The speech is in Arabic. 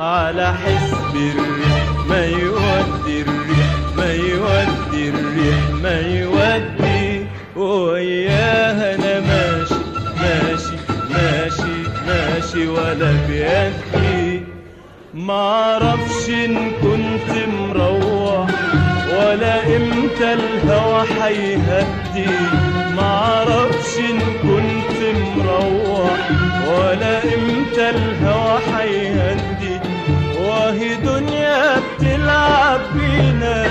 على حسب الريح ما يودي الريح ما يودي الريح ما يودي، وياها انا ماشي ماشي ماشي ماشي ولا بيدي. معرفش ان كنت مروح ولا امتى الهوى حيهدي، معرفش ان كنت مروح ولا امتى الهوى حيهدي، وهي دنيا بتلعب بينا